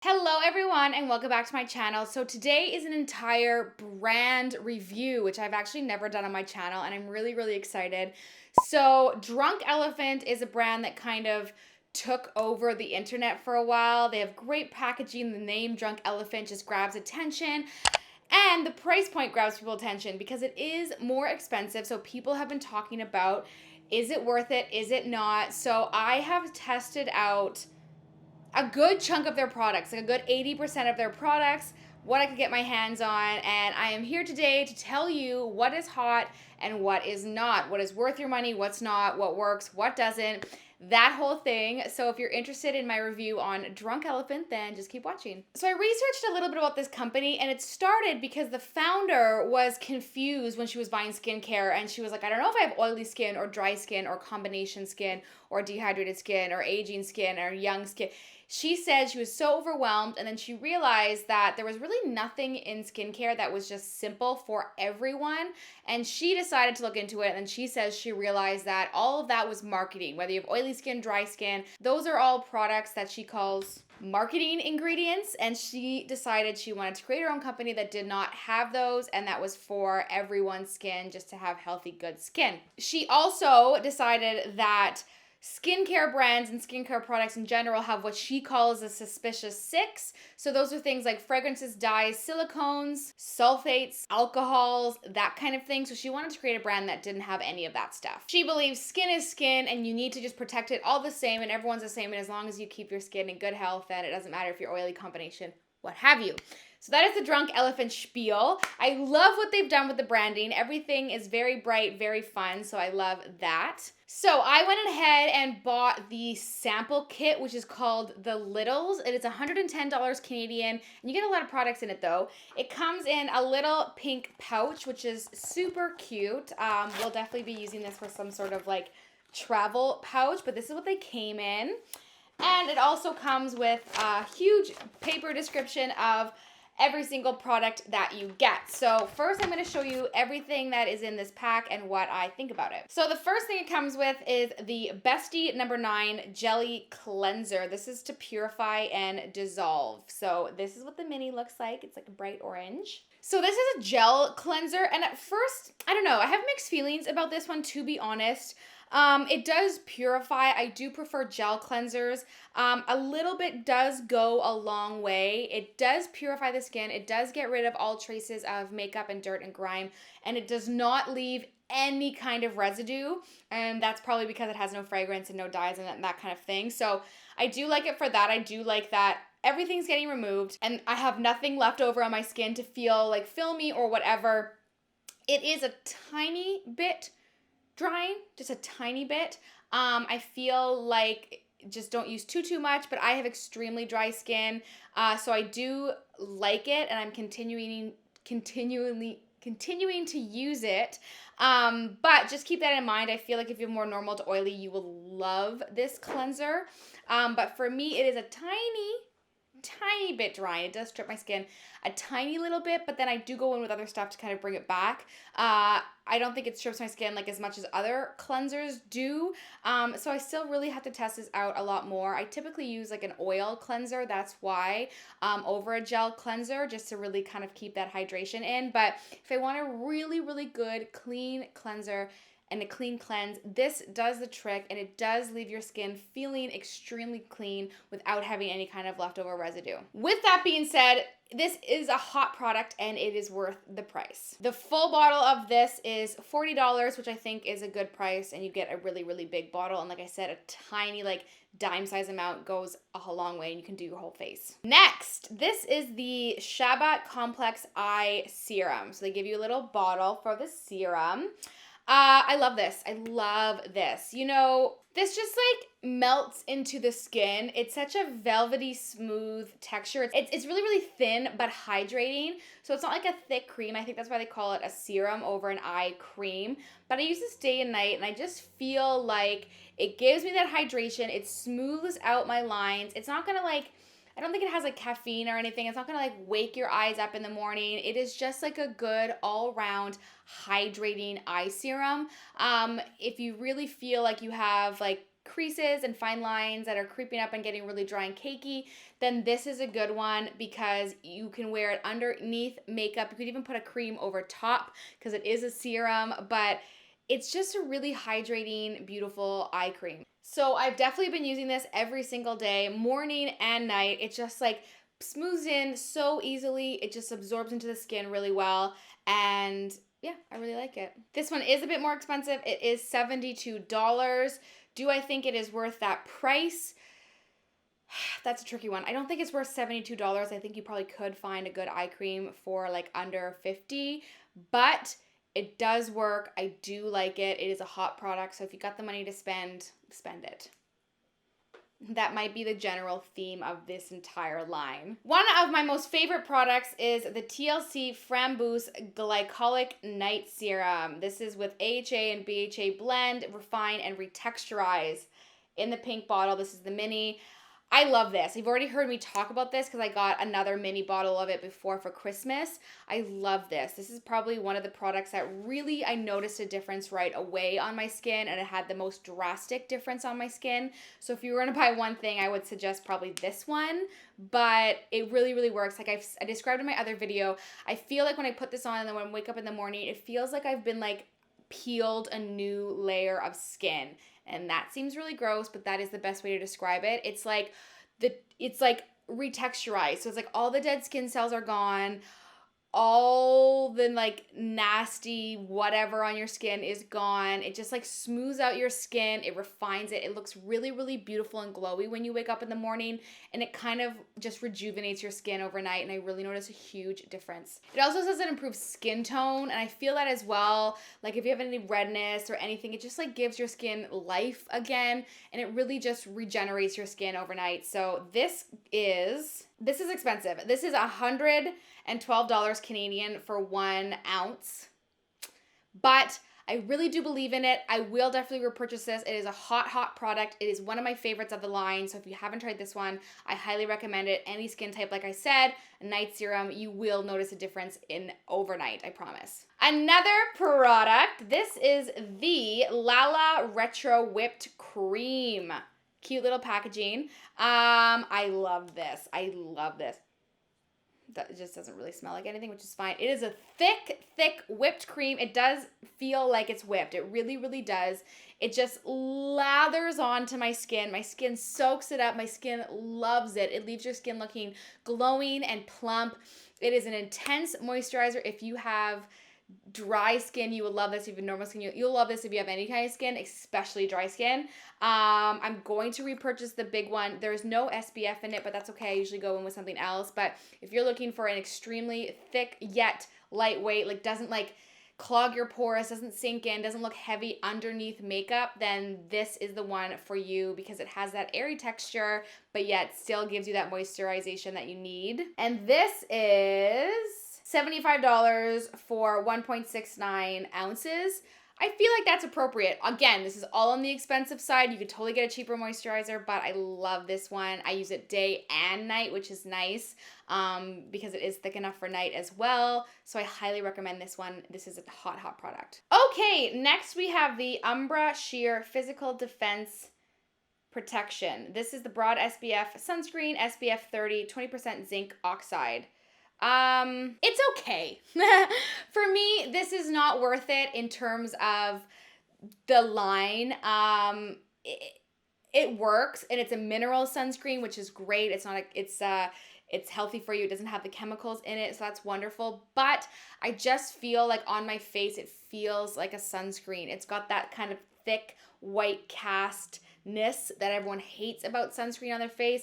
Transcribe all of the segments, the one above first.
Hello everyone and welcome back to my channel. So today is an entire brand review, which I've actually never done on my channel, and I'm really excited. So Drunk Elephant is a brand that kind of took over the internet for a while. They have great packaging. The name Drunk Elephant just grabs attention. And the price point grabs people's attention because it is more expensive. So people have been talking about, is it worth it? Is it not? So I have tested out a good chunk of their products, like a good 80% of their products, what I could get my hands on. And I am here today to tell you what is hot and what is not, what is worth your money, what's not, what works, what doesn't, that whole thing. So if you're interested in my review on Drunk Elephant, then just keep watching. So I researched a little bit about this company, and it started because the founder was confused when she was buying skincare, and she was like, I don't know if I have oily skin or dry skin or combination skin or dehydrated skin or aging skin or young skin. She said she was so overwhelmed, and then she realized that there was really nothing in skincare that was just simple for everyone, and she decided to look into it. And then she says she realized that all of that was marketing. Whether you have oily skin, dry skin, those are all products that she calls marketing ingredients, and she decided she wanted to create her own company that did not have those, and that was for everyone's skin, just to have healthy, good skin. She also decided that skincare brands and skincare products in general have what she calls a suspicious six. So those are things like fragrances, dyes, silicones, sulfates, alcohols, that kind of thing. So she wanted to create a brand that didn't have any of that stuff. She believes skin is skin, and you need to just protect it all the same, and everyone's the same. And as long as you keep your skin in good health, then it doesn't matter if you're oily, combination, what have you. So that is the Drunk Elephant spiel. I love what they've done with the branding. Everything is very bright, very fun, so I love that. So I went ahead and bought the sample kit, which is called the Littles. It is $110 Canadian, and you get a lot of products in it though. It comes in a little pink pouch, which is super cute. We'll definitely be using this for some sort of like travel pouch, but this is what they came in. And it also comes with a huge paper description of every single product that you get. So first I'm going to show you everything that is in this pack and what I think about it. So the first thing it comes with is the Bestie No. 9 Jelly Cleanser. This is to purify and dissolve. So this is what the mini looks like. It's like a bright orange. So this is a gel cleanser, and at first, I don't know, I have mixed feelings about this one, to be honest. It does purify. I do prefer gel cleansers. A little bit does go a long way. It does purify the skin. It does get rid of all traces of makeup and dirt and grime, and it does not leave any kind of residue, and that's probably because it has no fragrance and no dyes and that kind of thing. So I do like it for that. I do like that everything's getting removed, and I have nothing left over on my skin to feel like filmy or whatever. It is a tiny bit drying, just a tiny bit. I feel like just don't use too much, but I have extremely dry skin, so I do like it, and I'm continuing to use it. But just keep that in mind. I feel like if you're more normal to oily, you will love this cleanser. But for me, it is a tiny bit dry. It does strip my skin a tiny little bit, but then I do go in with other stuff to kind of bring it back. I don't think it strips my skin like as much as other cleansers do. So I still really have to test this out a lot more. I typically use like an oil cleanser, that's why, over a gel cleanser, just to really kind of keep that hydration in. But if I want a really good clean cleanser and a clean cleanse, this does the trick, and it does leave your skin feeling extremely clean without having any kind of leftover residue. With that being said, this is a hot product, and it is worth the price. The full bottle of this is $40, which I think is a good price, and you get a really big bottle. And like I said, a tiny like dime size amount goes a long way, and you can do your whole face. Next, this is the Shaba Complex Eye Serum. So they give you a little bottle for the serum. I love this. I love this. You know, this just like melts into the skin. It's such a velvety, smooth texture. It's really thin, but hydrating. So it's not like a thick cream. I think that's why they call it a serum over an eye cream. But I use this day and night, and I just feel like it gives me that hydration. It smooths out my lines. It's not gonna like, I don't think it has like caffeine or anything. It's not gonna like wake your eyes up in the morning. It is just like a good all-around hydrating eye serum. If you really feel like you have like creases and fine lines that are creeping up and getting really dry and cakey, then this is a good one because you can wear it underneath makeup. You could even put a cream over top because it is a serum, but it's just a really hydrating, beautiful eye cream. So I've definitely been using this every single day, morning and night. It just like smooths in so easily. It just absorbs into the skin really well. And yeah, I really like it. This one is a bit more expensive. It is $72. Do I think it is worth that price? That's a tricky one. I don't think it's worth $72. I think you probably could find a good eye cream for like under $50, but it does work. I do like it. It is a hot product, so if you got the money to spend, spend it. That might be the general theme of this entire line. One of my most favorite products is the T.L.C. Framboos Glycolic Night Serum. This is with AHA and BHA blend, refine, and retexturize. In the pink bottle, this is the mini. I love this. You've already heard me talk about this because I got another mini bottle of it before for Christmas. I love this. This is probably one of the products that really I noticed a difference right away on my skin, and it had the most drastic difference on my skin. So if you were going to buy one thing, I would suggest probably this one, but it really, really works. Like I described in my other video, I feel like when I put this on and then when I wake up in the morning, it feels like I've been like peeled a new layer of skin. And that seems really gross, but that is the best way to describe it. It's like retexturized. So it's like all the dead skin cells are gone. All the like nasty whatever on your skin is gone. It just like smooths out your skin. It refines it. It looks really, really beautiful and glowy when you wake up in the morning, and it kind of just rejuvenates your skin overnight, and I really notice a huge difference. It also says it improves skin tone, and I feel that as well. Like if you have any redness or anything, it just like gives your skin life again, and it really just regenerates your skin overnight. So this is expensive. This is $112 Canadian for 1 ounce. But I really do believe in it. I will definitely repurchase this. It is a hot, hot product. It is one of my favorites of the line. So if you haven't tried this one, I highly recommend it. Any skin type, like I said, a night serum, you will notice a difference in overnight, I promise. Another product, this is the Lala Retro Whipped Cream. Cute little packaging. I love this. I love this. That just doesn't really smell like anything, which is fine. It is a thick, thick whipped cream. It does feel like it's whipped. It really, really does. It just lathers onto my skin. My skin soaks it up. My skin loves it. It leaves your skin looking glowing and plump. It is an intense moisturizer. If you have dry skin, you will love this. If you have normal skin, you'll love this. If you have any kind of skin, especially dry skin. I'm going to repurchase the big one. There's no SPF in it, but that's okay. I usually go in with something else. But if you're looking for an extremely thick yet lightweight, like doesn't like clog your pores, doesn't sink in, doesn't look heavy underneath makeup, then this is the one for you because it has that airy texture, but yet still gives you that moisturization that you need. And this is $75 for 1.69 ounces. I feel like that's appropriate. Again, this is all on the expensive side. You could totally get a cheaper moisturizer, but I love this one. I use it day and night, which is nice because it is thick enough for night as well. So I highly recommend this one. This is a hot, hot product. Okay, next we have the Umbra Sheer Physical Defense Protection. This is the broad SPF sunscreen, SPF 30, 20% zinc oxide. It's okay. For me, this is not worth it in terms of the line. It works, and it's a mineral sunscreen, which is great. It's healthy for you. It doesn't have the chemicals in it, so that's wonderful. But I just feel like on my face, it feels like a sunscreen. It's got that kind of thick white castness that everyone hates about sunscreen on their face.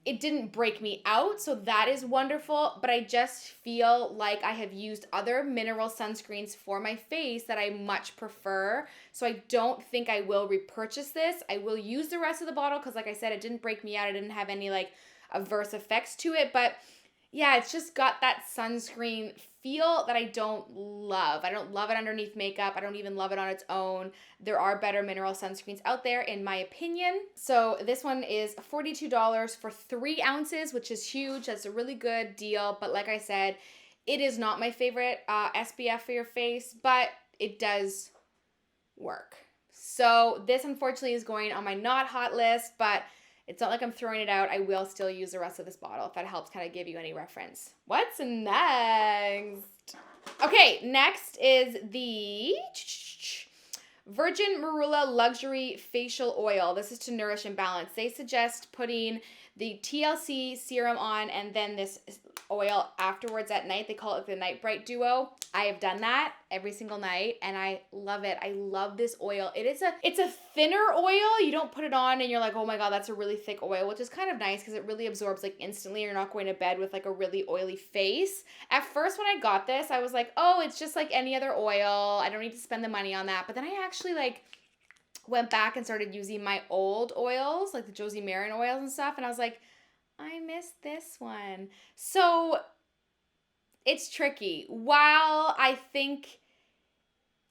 It didn't break me out, so that is wonderful, but I just feel like I have used other mineral sunscreens for my face that I much prefer, so I don't think I will repurchase this. I will use the rest of the bottle because, like I said, it didn't break me out. I didn't have any, like, adverse effects to it, but yeah, it's just got that sunscreen feel that I don't love. I don't love it underneath makeup. I don't even love it on its own. There are better mineral sunscreens out there, in my opinion. So this one is $42 for 3 ounces, which is huge. That's a really good deal. But like I said, it is not my favorite SPF for your face, but it does work. So this unfortunately is going on my not hot list, but it's not like I'm throwing it out. I will still use the rest of this bottle if that helps kind of give you any reference. What's next? Okay, next is the Virgin Marula Luxury Facial Oil. This is to nourish and balance. They suggest putting the T.L.C. serum on and then this oil afterwards at night. They call it the Night Bright Duo. I have done that every single night and I love it. I love this oil. It's a thinner oil. You don't put it on and you're like, oh my God, that's a really thick oil, which is kind of nice because it really absorbs like instantly. You're not going to bed with like a really oily face. At first when I got this, I was like, oh, it's just like any other oil. I don't need to spend the money on that. But then I actually like went back and started using my old oils, like the Josie Maran oils and stuff. And I was like, I missed this one. So it's tricky. While I think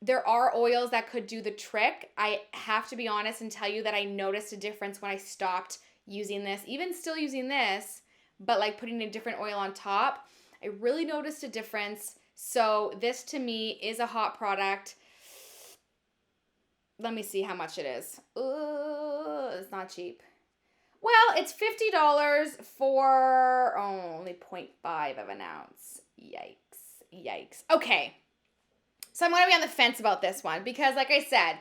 there are oils that could do the trick, I have to be honest and tell you that I noticed a difference when I stopped using this, even still using this, but like putting a different oil on top. I really noticed a difference. So this to me is a hot product. Let me see how much it is. Ooh, it's not cheap. Well, it's $50 for only 0.5 of an ounce. Yikes. Okay. So I'm going to be on the fence about this one because like I said,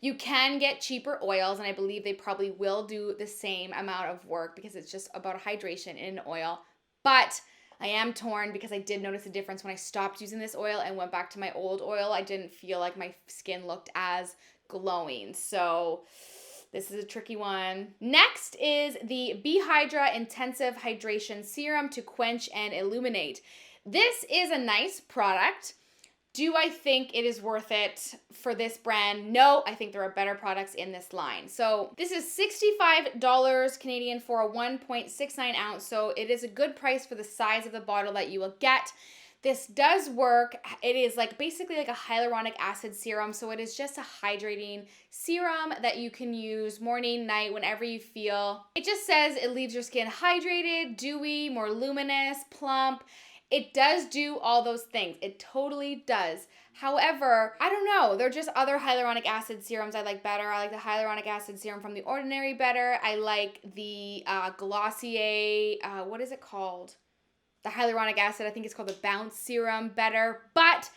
you can get cheaper oils and I believe they probably will do the same amount of work because it's just about hydration in an oil. But I am torn because I did notice a difference when I stopped using this oil and went back to my old oil. I didn't feel like my skin looked as glowing. So this is a tricky one. Next is the Hydra Intensive Hydration Serum to quench and illuminate. This is a nice product. Do I think it is worth it for this brand? No, I think there are better products in this line. So this is $65 Canadian for a 1.69 ounce. So it is a good price for the size of the bottle that you will get. This does work. It is like basically like a hyaluronic acid serum. So it is just a hydrating serum that you can use morning, night, whenever you feel. It just says it leaves your skin hydrated, dewy, more luminous, plump. It does do all those things. It totally does. However, I don't know. There are just other hyaluronic acid serums I like better. I like the hyaluronic acid serum from The Ordinary better. I like the Glossier, what is it called? The hyaluronic acid, I think it's called the Bounce Serum better. But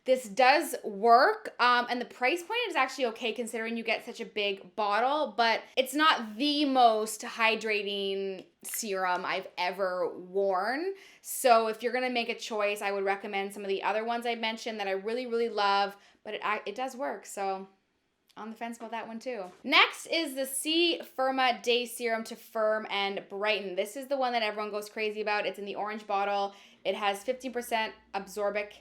this does work, and the price point is actually okay considering you get such a big bottle, but it's not the most hydrating serum I've ever worn. So if you're gonna make a choice, I would recommend some of the other ones I mentioned that I really, really love, but it does work, so on the fence about that one too. Next is the C-Firma Day Serum to Firm and Brighten. This is the one that everyone goes crazy about. It's in the orange bottle. It has 15% absorbic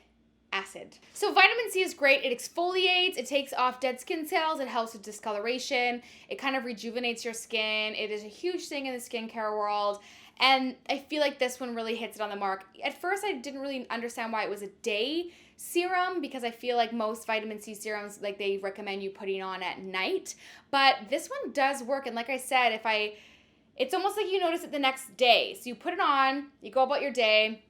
acid. So vitamin C is great. It exfoliates, it takes off dead skin cells, it helps with discoloration, it kind of rejuvenates your skin. It is a huge thing in the skincare world. And I feel like this one really hits it on the mark. At first, I didn't really understand why it was a day serum because I feel like most vitamin C serums, like they recommend you putting on at night. But this one does work. And like I said, it's almost like you notice it the next day. So you put it on, you go about your day.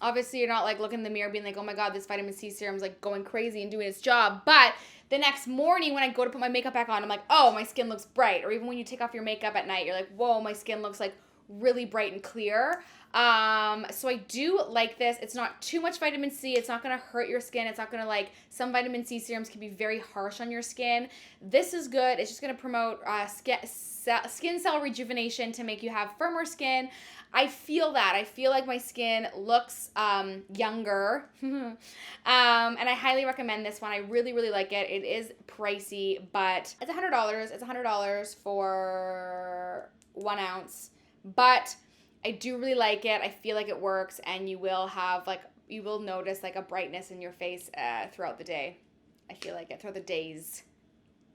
Obviously, you're not like looking in the mirror being like, oh my God, this vitamin C serum's like going crazy and doing its job. But the next morning when I go to put my makeup back on, I'm like, oh, my skin looks bright. Or even when you take off your makeup at night, you're like, whoa, my skin looks like really bright and clear. So I do like this. It's not too much vitamin C. It's not going to hurt your skin. It's not going to like, some vitamin C serums can be very harsh on your skin. This is good. It's just going to promote skin cell rejuvenation to make you have firmer skin. I feel that. I feel like my skin looks younger. And I highly recommend this one. I really, really like it. It is pricey, but it's $100. It's $100 for 1 ounce. But I do really like it. I feel like it works, and you will notice like a brightness in your face throughout the day. I feel like it throughout the days.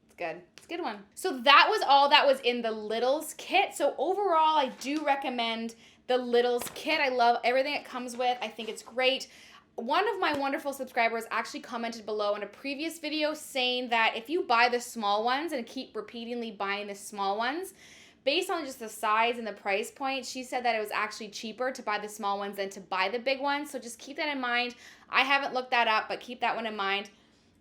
It's good. It's a good one. So that was all that was in the Littles kit. So overall, I do recommend the Littles kit. I love everything it comes with. I think it's great. One of my wonderful subscribers actually commented below in a previous video saying that if you buy the small ones and keep repeatedly buying the small ones, based on just the size and the price point, she said that it was actually cheaper to buy the small ones than to buy the big ones. So just keep that in mind. I haven't looked that up, but keep that one in mind.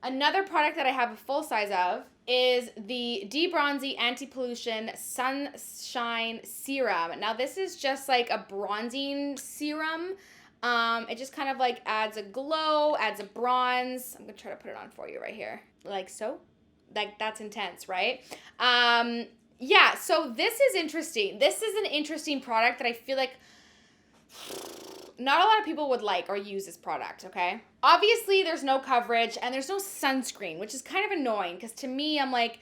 Another product that I have a full size of is the D-Bronzi Anti-Pollution Sunshine Serum. Now this is just like a bronzing serum. It just kind of like adds a glow, adds a bronze. I'm gonna try to put it on for you right here. Like so. Like that's intense, right? Yeah, so this is interesting. This is an interesting product that I feel like not a lot of people would like or use this product, okay? Obviously, there's no coverage and there's no sunscreen, which is kind of annoying because to me, I'm like,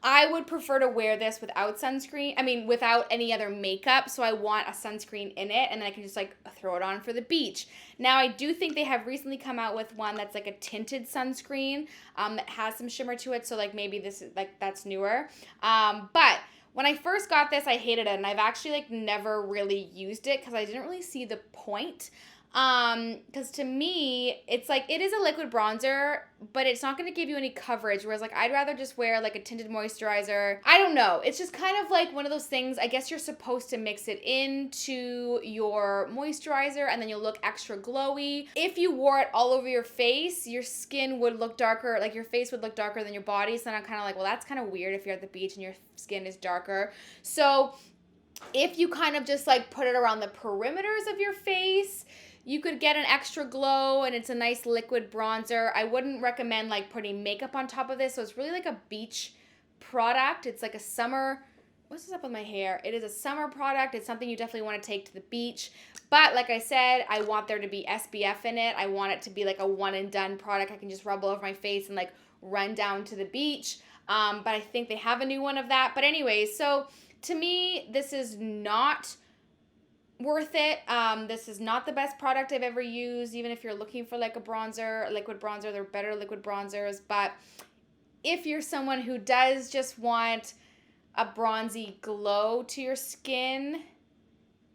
I would prefer to wear this without sunscreen. I mean, without any other makeup. So I want a sunscreen in it and then I can just like throw it on for the beach. Now, I do think they have recently come out with one that's like a tinted sunscreen that has some shimmer to it. So like maybe this is like, that's newer. But when I first got this, I hated it, and I've actually like never really used it because I didn't really see the point. Because to me, it's like, it is a liquid bronzer, but it's not going to give you any coverage, whereas like I'd rather just wear like a tinted moisturizer. I don't know. It's just kind of like one of those things, I guess you're supposed to mix it into your moisturizer and then you'll look extra glowy. If you wore it all over your face, your skin would look darker, like your face would look darker than your body. So then I'm kind of like, well, that's kind of weird if you're at the beach and your skin is darker. So if you kind of just like put it around the perimeters of your face, you could get an extra glow and it's a nice liquid bronzer. I wouldn't recommend like putting makeup on top of this. So it's really like a beach product. It's like a summer, what's this up with my hair? It is a summer product. It's something you definitely want to take to the beach. But like I said, I want there to be SPF in it. I want it to be like a one and done product. I can just rub all over my face and like run down to the beach. But I think they have a new one of that. But anyways, so to me, this is not worth it. This is not the best product I've ever used, even if you're looking for like a bronzer, a liquid bronzer. There are better liquid bronzers, but if you're someone who does just want a bronzy glow to your skin,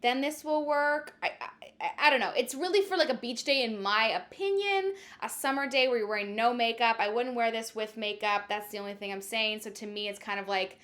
then this will work. I don't know. It's really for like a beach day, in my opinion. A summer day where you're wearing no makeup. I wouldn't wear this with makeup. That's the only thing I'm saying. So to me, it's kind of like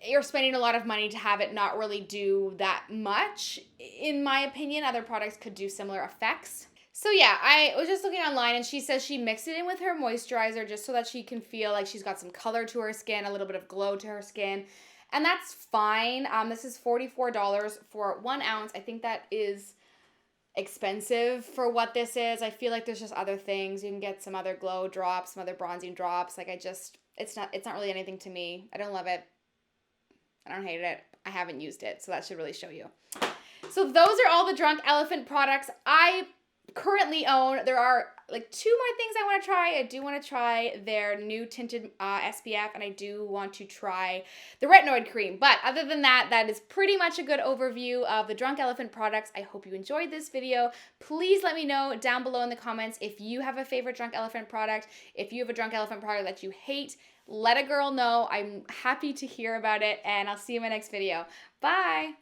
you're spending a lot of money to have it not really do that much. In my opinion, other products could do similar effects. So yeah, I was just looking online and she says she mixed it in with her moisturizer just so that she can feel like she's got some color to her skin, a little bit of glow to her skin. And that's fine. This is $44 for 1 ounce. I think that is expensive for what this is. I feel like there's just other things. You can get some other glow drops, some other bronzing drops. Like it's not really anything to me. I don't love it. I don't hate it. I haven't used it, so that should really show you. So those are all the Drunk Elephant products I currently own. There are like 2 more things I want to try. I do want to try their new tinted SPF, and I do want to try the retinoid cream. But other than that, that is pretty much a good overview of the Drunk Elephant products. I hope you enjoyed this video. Please let me know down below in the comments if you have a favorite Drunk Elephant product, if you have a Drunk Elephant product that you hate. Let a girl know. I'm happy to hear about it, and I'll see you in my next video. Bye!